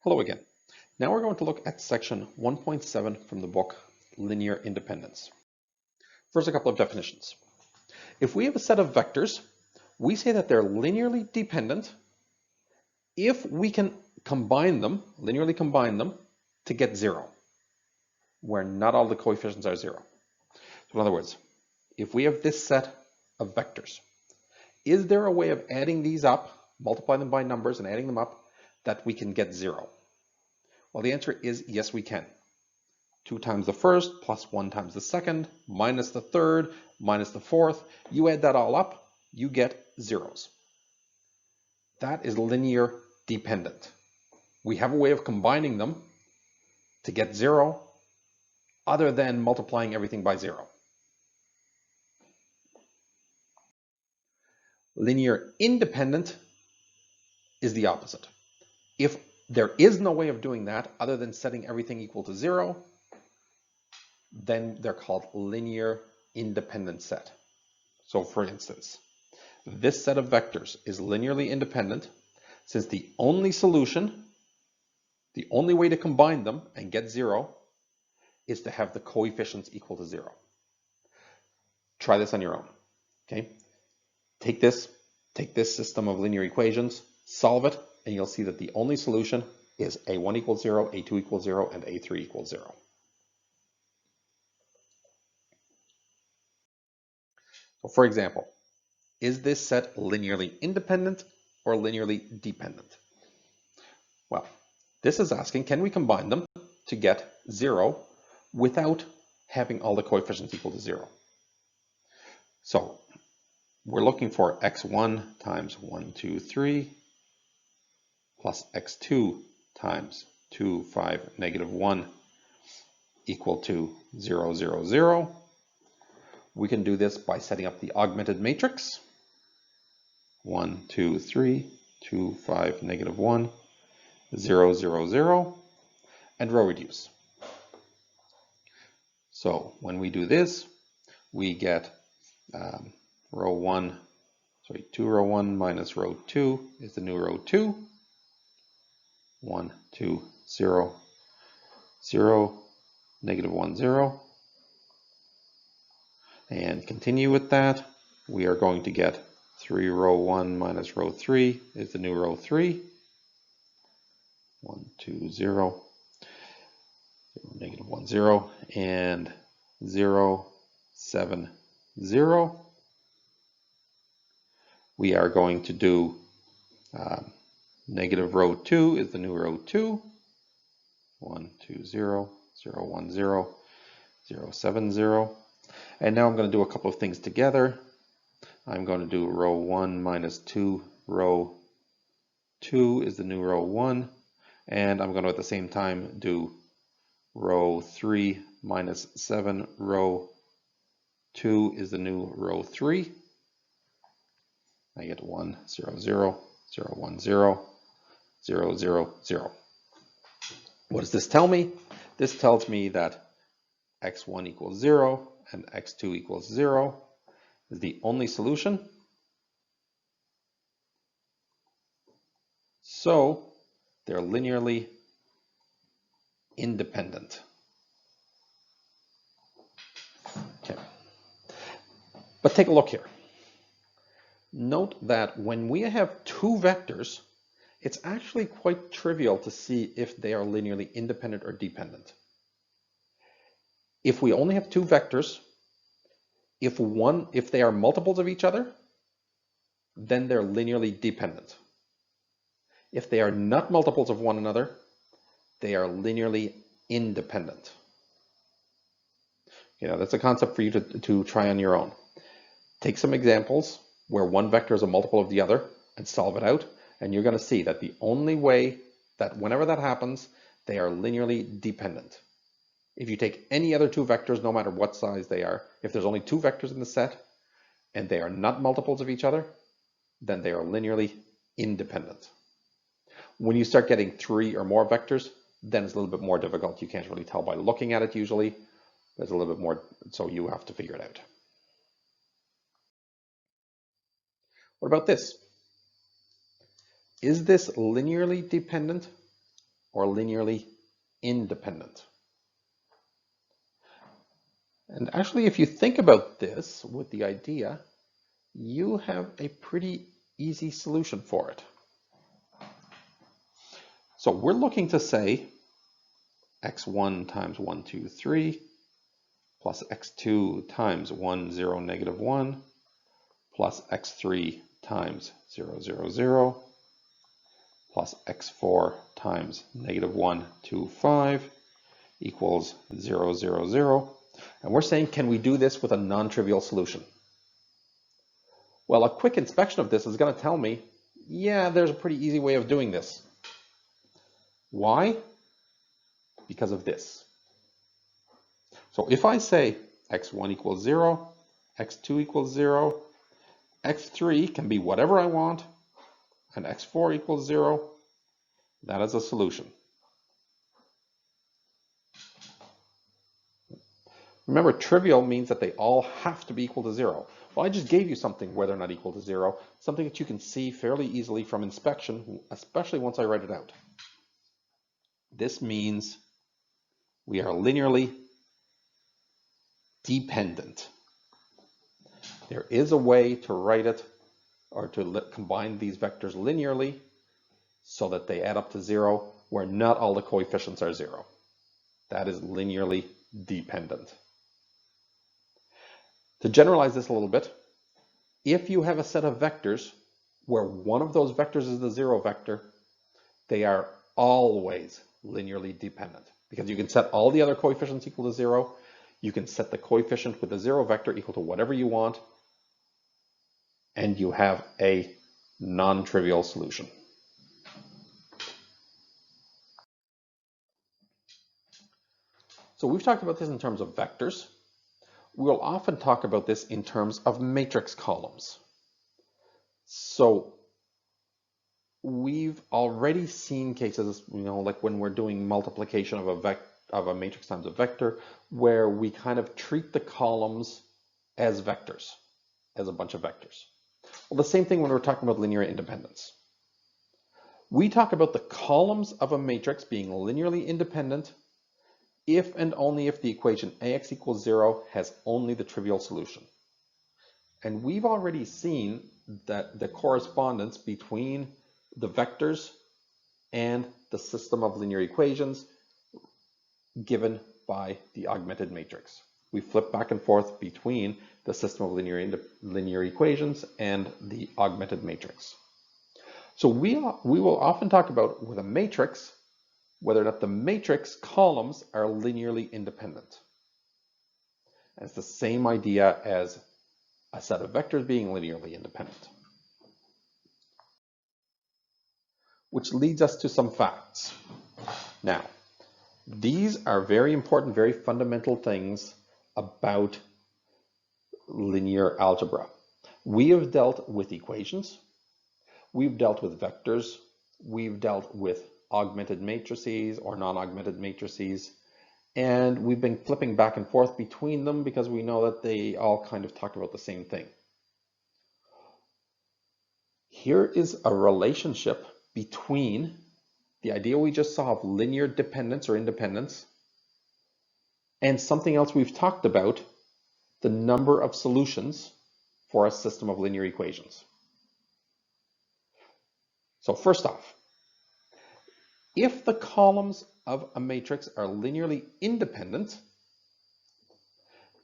Hello again. Now we're going to look at section 1.7 from the book Linear Independence. First, a couple of definitions. If we have a set of vectors, we say that they're linearly dependent if we can linearly combine them to get zero, where not all the coefficients are zero. So in other words, if we have this set of vectors, is there a way of adding these up, multiplying them by numbers and adding them up, that we can get zero? Well, the answer is yes, we can. 2 times the first plus 1 times the second minus the third minus the fourth. You add that all up, you get zeros. That is linear dependent. We have a way of combining them to get zero other than multiplying everything by zero. Linear independent is the opposite. If there is no way of doing that other than setting everything equal to zero, then they're called linear independent set. So for instance, this set of vectors is linearly independent since the only way to combine them and get zero is to have the coefficients equal to zero. Try this on your own, okay? Take this system of linear equations, solve it, and you'll see that the only solution is a1 equals 0, a2 equals 0, and a3 equals 0. So for example, is this set linearly independent or linearly dependent? Well, this is asking, can we combine them to get 0 without having all the coefficients equal to 0? So we're looking for x1 times 1, 2, 3 plus x2 times 2, 5, negative 1 equal to 0, 0, 0. We can do this by setting up the augmented matrix. 1, 2, 3, 2, 5, negative 1, 0, 0, 0, and row reduce. So when we do this, we get 2 row 1 minus row 2 is the new row 2. 1, 2, 0, 0, negative 1, 0. And continue with that. We are going to get 3 row 1 minus row 3 is the new row 3. 1, 2, 0, negative 1, 0, and 0, 7, 0. We are going to do negative row 2 is the new row 2. 1, 2, 0, 0, 1, 0, 0, 7, 0. And now I'm going to do a couple of things together. I'm going to do row 1 minus 2, row 2 is the new row 1. And I'm going to at the same time do row 3 minus 7, row 2 is the new row 3. I get 1, 0, 0, 0, 1, 0, 0, 0, 0. What does this tell me? This tells me that x1 equals 0 and x2 equals 0 is the only solution. So they're linearly independent. Okay. But take a look here. Note that when we have two vectors, it's actually quite trivial to see if they are linearly independent or dependent. If we only have two vectors, if they are multiples of each other, then they're linearly dependent. If they are not multiples of one another, they are linearly independent. You know, that's a concept for you to try on your own. Take some examples where one vector is a multiple of the other and solve it out, and you're going to see that the only way that whenever that happens, they are linearly dependent. If you take any other two vectors, no matter what size they are, if there's only two vectors in the set and they are not multiples of each other, then they are linearly independent. When you start getting 3 or more vectors, then it's a little bit more difficult. You can't really tell by looking at it usually. There's a little bit more, so you have to figure it out. What about this? Is this linearly dependent or linearly independent. And actually, if you think about this with the idea, you have a pretty easy solution for it. So we're looking to say x1 times 1, 2, 3 plus x2 times 1, 0, negative 1 plus x3 times 0, 0, 0 plus x4 times negative 1, 2, 5 equals 0, 0, 0. And we're saying, can we do this with a non-trivial solution? Well, a quick inspection of this is going to tell me, yeah, there's a pretty easy way of doing this. Why? Because of this. So if I say x1 equals 0, x2 equals 0, x3 can be whatever I want, and x4 equals 0, that is a solution. Remember, trivial means that they all have to be equal to 0. Well, I just gave you something where they're not equal to 0, something that you can see fairly easily from inspection, especially once I write it out. This means we are linearly dependent. There is a way to write it or to combine these vectors linearly so that they add up to 0 where not all the coefficients are 0. That is linearly dependent. To generalize this a little bit, if you have a set of vectors where one of those vectors is the 0 vector, they are always linearly dependent because you can set all the other coefficients equal to 0. You can set the coefficient with the 0 vector equal to whatever you want, and you have a non-trivial solution. So we've talked about this in terms of vectors. We'll often talk about this in terms of matrix columns. So we've already seen cases, like when we're doing multiplication of a matrix times a vector, where we kind of treat the columns as vectors, as a bunch of vectors. Well, the same thing when we're talking about linear independence. We talk about the columns of a matrix being linearly independent if and only if the equation AX equals 0 has only the trivial solution. And we've already seen that the correspondence between the vectors and the system of linear equations given by the augmented matrix. We flip back and forth between the system of linear equations and the augmented matrix. So we will often talk about with a matrix whether or not the matrix columns are linearly independent. And it's the same idea as a set of vectors being linearly independent. Which leads us to some facts. Now, these are very important, very fundamental things about linear algebra. We have dealt with equations, we've dealt with vectors, we've dealt with augmented matrices or non-augmented matrices, and we've been flipping back and forth between them because we know that they all kind of talk about the same thing. Here is a relationship between the idea we just saw of linear dependence or independence and something else we've talked about, the number of solutions for a system of linear equations. So first off, if the columns of a matrix are linearly independent,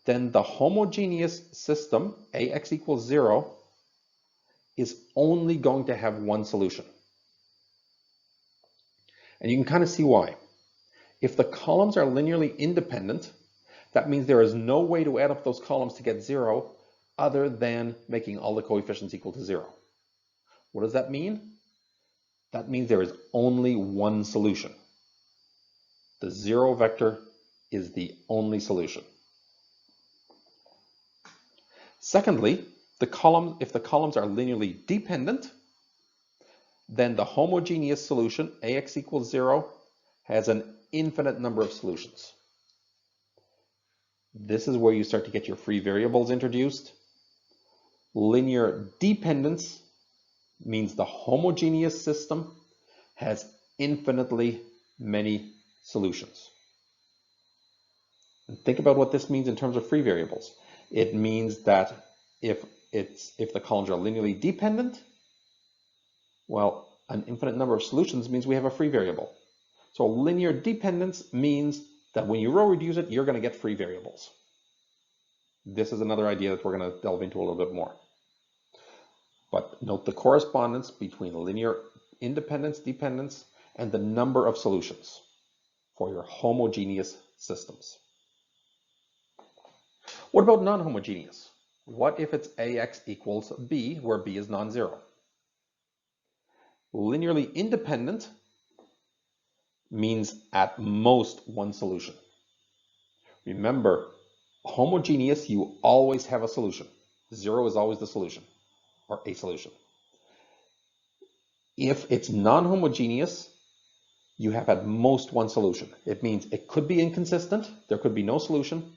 then the homogeneous system, AX equals 0, is only going to have one solution. And you can kind of see why. If the columns are linearly independent, that means there is no way to add up those columns to get 0 other than making all the coefficients equal to 0. What does that mean? That means there is only one solution. The 0 vector is the only solution. Secondly, if the columns are linearly dependent, then the homogeneous solution, AX equals 0, has an infinite number of solutions. This is where you start to get your free variables introduced. Linear dependence means the homogeneous system has infinitely many solutions. And think about what this means in terms of free variables. It means that if the columns are linearly dependent, well, an infinite number of solutions means we have a free variable. So linear dependence means that when you row reduce it, you're going to get free variables. This is another idea that we're going to delve into a little bit more. But note the correspondence between linear independence, dependence, and the number of solutions for your homogeneous systems. What about non-homogeneous? What if it's AX equals B, where B is non-zero? Linearly independent means at most one solution. Remember, homogeneous, you always have a solution. Zero is always the solution, or a solution. If it's non-homogeneous, you have at most one solution. It means it could be inconsistent, there could be no solution,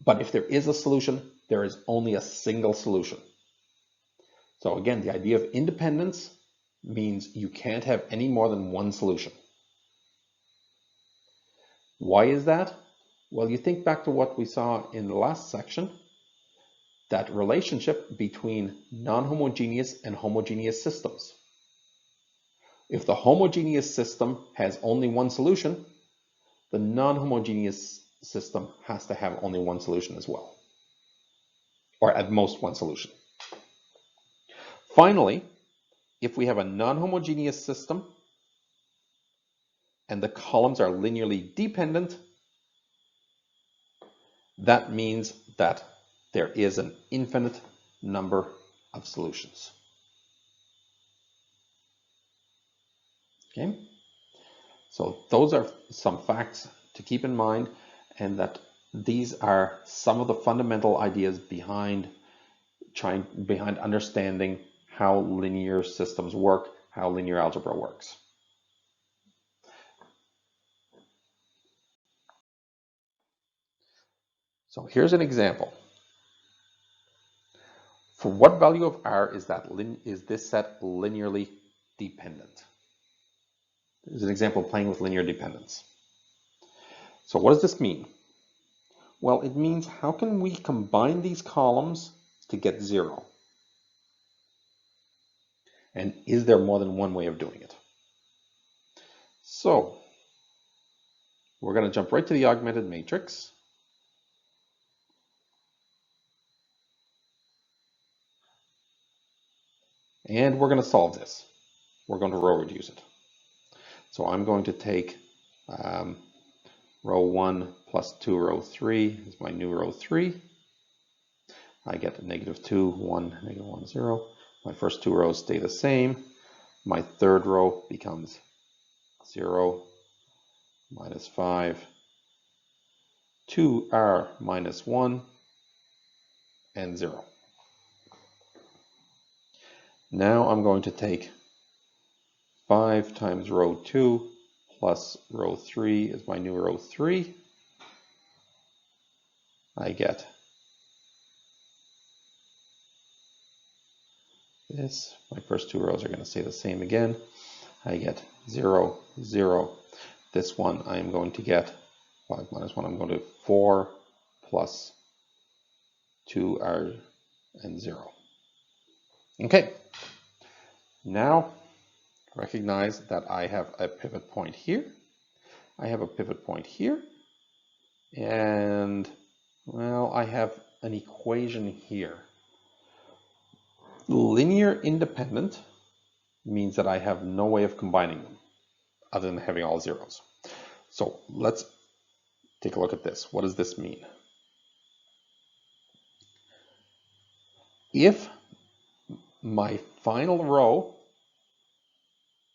but if there is a solution, there is only a single solution. So again, the idea of independence means you can't have any more than one solution. Why is that? Well, you think back to what we saw in the last section, that relationship between non-homogeneous and homogeneous systems. If the homogeneous system has only one solution, the non-homogeneous system has to have only one solution as well, or at most one solution. Finally, if we have a non-homogeneous system and the columns are linearly dependent, that means that there is an infinite number of solutions. Okay, so those are some facts to keep in mind, and that these are some of the fundamental ideas behind understanding how linear systems work, how linear algebra works. So here's an example. For what value of R is this set linearly dependent? Here's an example of playing with linear dependence. So what does this mean? Well, it means how can we combine these columns to get 0? And is there more than one way of doing it? So we're going to jump right to the augmented matrix. And we're going to solve this. We're going to row reduce it. So I'm going to take row 1 plus 2 row 3 is my new row 3. I get -2, 1, -1, 0. My first two rows stay the same. My third row becomes 0, -5, 2r minus 1, and 0. Now I'm going to take 5 times row 2 plus row 3 is my new row 3. I get this. My first two rows are going to stay the same again. I get 0, 0. This one I am going to get 5 minus 1. I'm going to 4 plus 2r and 0. Okay. Now recognize that I have a pivot point here. I have a pivot point here. And, well, I have an equation here. Linear independent means that I have no way of combining them other than having all zeros. So let's take a look at this. What does this mean? If my final row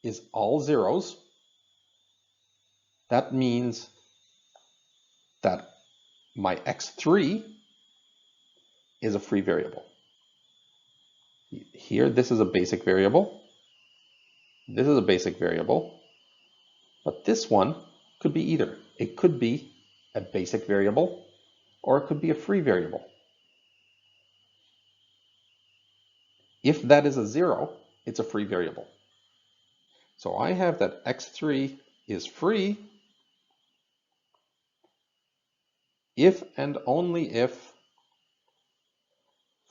is all zeros, that means that my x3 is a free variable. Here, this is a basic variable. This is a basic variable. But this one could be either. It could be a basic variable, or it could be a free variable. If that is a 0, it's a free variable. So I have that x3 is free if and only if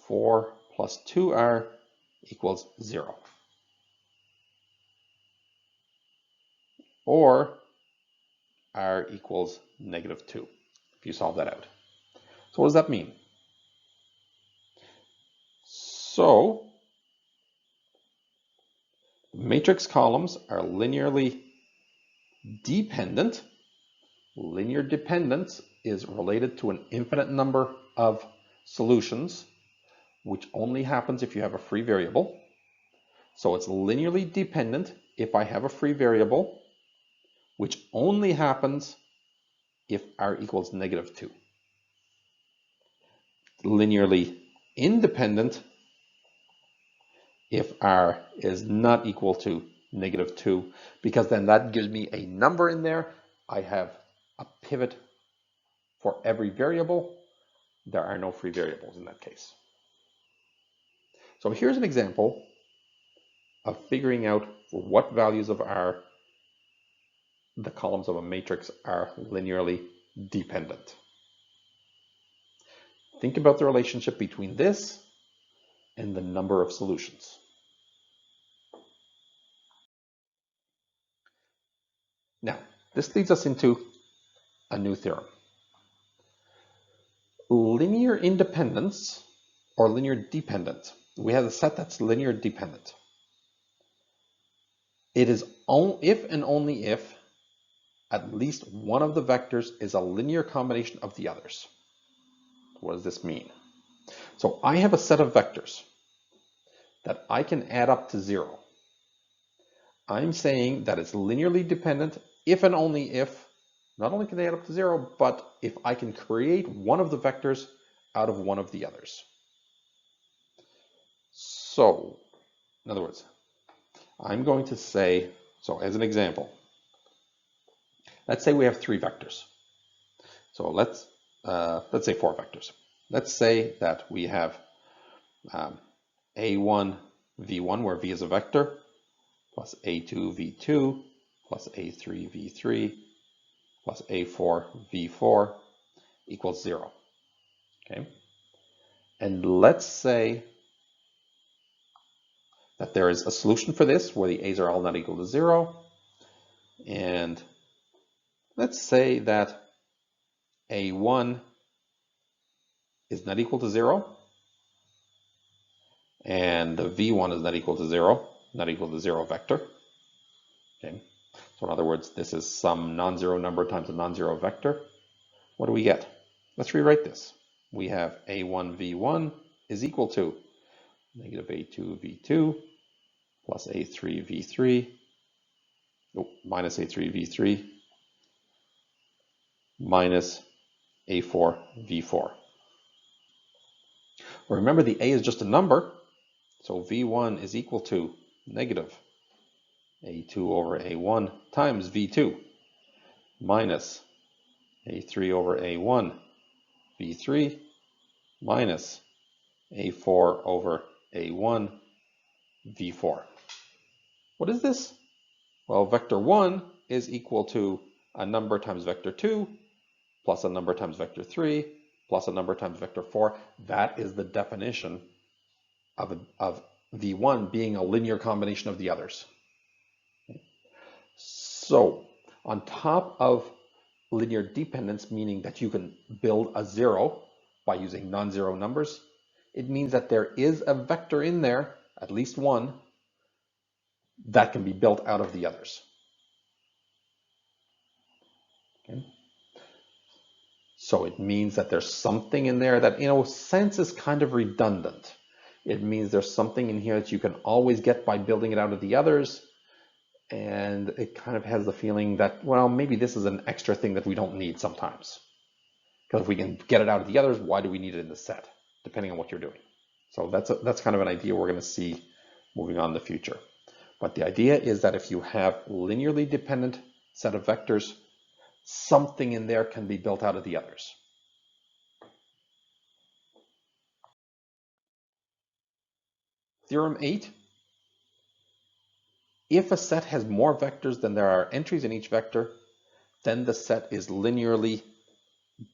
4 plus 2r equals 0. Or r equals -2, if you solve that out. So what does that mean? So matrix columns are linearly dependent. Linear dependence is related to an infinite number of solutions, which only happens if you have a free variable. So it's linearly dependent if I have a free variable, which only happens if r equals -2. Linearly independent if r is not equal to -2, because then that gives me a number in there. I have a pivot for every variable. There are no free variables in that case. So here's an example of figuring out for what values of r the columns of a matrix are linearly dependent. Think about the relationship between this and the number of solutions. Now, this leads us into a new theorem. Linear independence or linear dependent. We have a set that's linear dependent. It is if and only if at least one of the vectors is a linear combination of the others. What does this mean? So I have a set of vectors that I can add up to 0. I'm saying that it's linearly dependent if and only if, not only can they add up to 0, but if I can create one of the vectors out of one of the others. So, in other words, I'm going to say, so as an example, let's say we have 3 vectors. So let's say 4 vectors. Let's say that we have a1 v1, where v is a vector, plus a2 v2, plus a3 v3, plus a4 v4 equals 0. Okay, and let's say that there is a solution for this where the a's are all not equal to 0, and let's say that a1 is not equal to 0, and the v1 is not equal to 0, not equal to 0 vector. Okay, so in other words, this is some non-zero number times a non-zero vector. What do we get? Let's rewrite this. We have a1 v1 is equal to negative a2 v2 plus a3 v3, minus a3 v3 minus a4 v4. Remember, the a is just a number, so v1 is equal to negative a2 over a1 times v2 minus a3 over a1 v3 minus a4 over a1 v4. What is this? Well, vector 1 is equal to a number times vector 2 plus a number times vector 3 plus a number times vector 4. That is the definition of v1 being a linear combination of the others. So on top of linear dependence, meaning that you can build a 0 by using non-zero numbers, it means that there is a vector in there, at least one, that can be built out of the others. Okay. So it means that there's something in there that, in a sense, is kind of redundant. It means there's something in here that you can always get by building it out of the others. And it kind of has the feeling that, well, maybe this is an extra thing that we don't need sometimes. Because if we can get it out of the others, why do we need it in the set, depending on what you're doing? So that's kind of an idea we're going to see moving on in the future. But the idea is that if you have linearly dependent set of vectors, something in there can be built out of the others. Theorem 8 If a set has more vectors than there are entries in each vector, then the set is linearly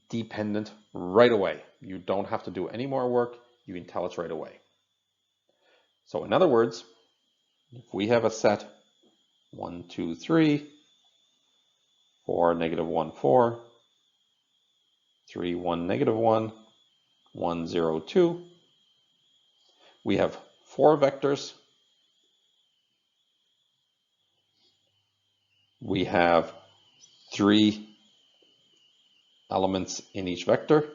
dependent right away. You don't have to do any more work. You can tell us right away. So in other words, if we have a set 1, 2, 3, 4, -1, 4, 3, 1, -1, 1, 0, 2, we have 4 vectors. We have 3 elements in each vector.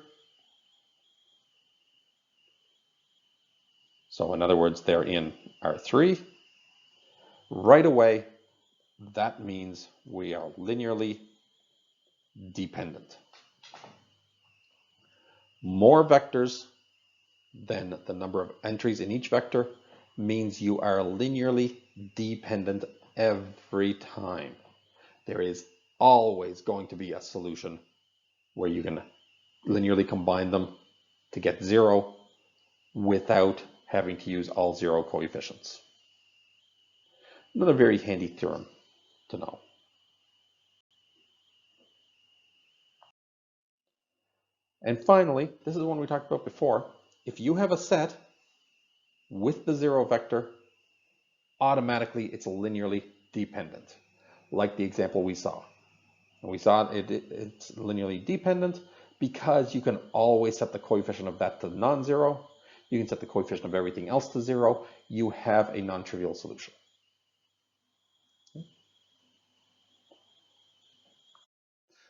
So in other words, they're in R3. Right away, that means we are linearly dependent. More vectors than the number of entries in each vector means you are linearly dependent every time. There is always going to be a solution where you can linearly combine them to get 0 without having to use all 0 coefficients. Another very handy theorem to know. And finally, this is one we talked about before. If you have a set with the 0 vector, automatically it's linearly dependent, like the example we saw. And we saw it's linearly dependent because you can always set the coefficient of that to non-zero. You can set the coefficient of everything else to 0. You have a non-trivial solution.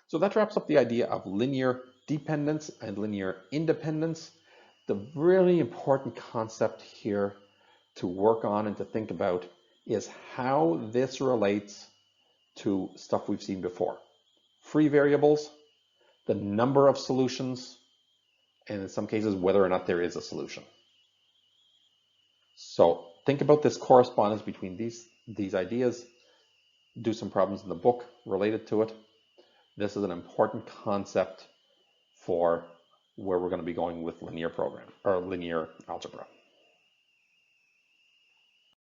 So that wraps up the idea of linear dependence and linear independence. The really important concept here to work on and to think about is how this relates to stuff we've seen before. Free variables, the number of solutions, and in some cases, whether or not there is a solution. So think about this correspondence between these ideas. Do some problems in the book related to it. This is an important concept for where we're going to be going with linear program or linear algebra.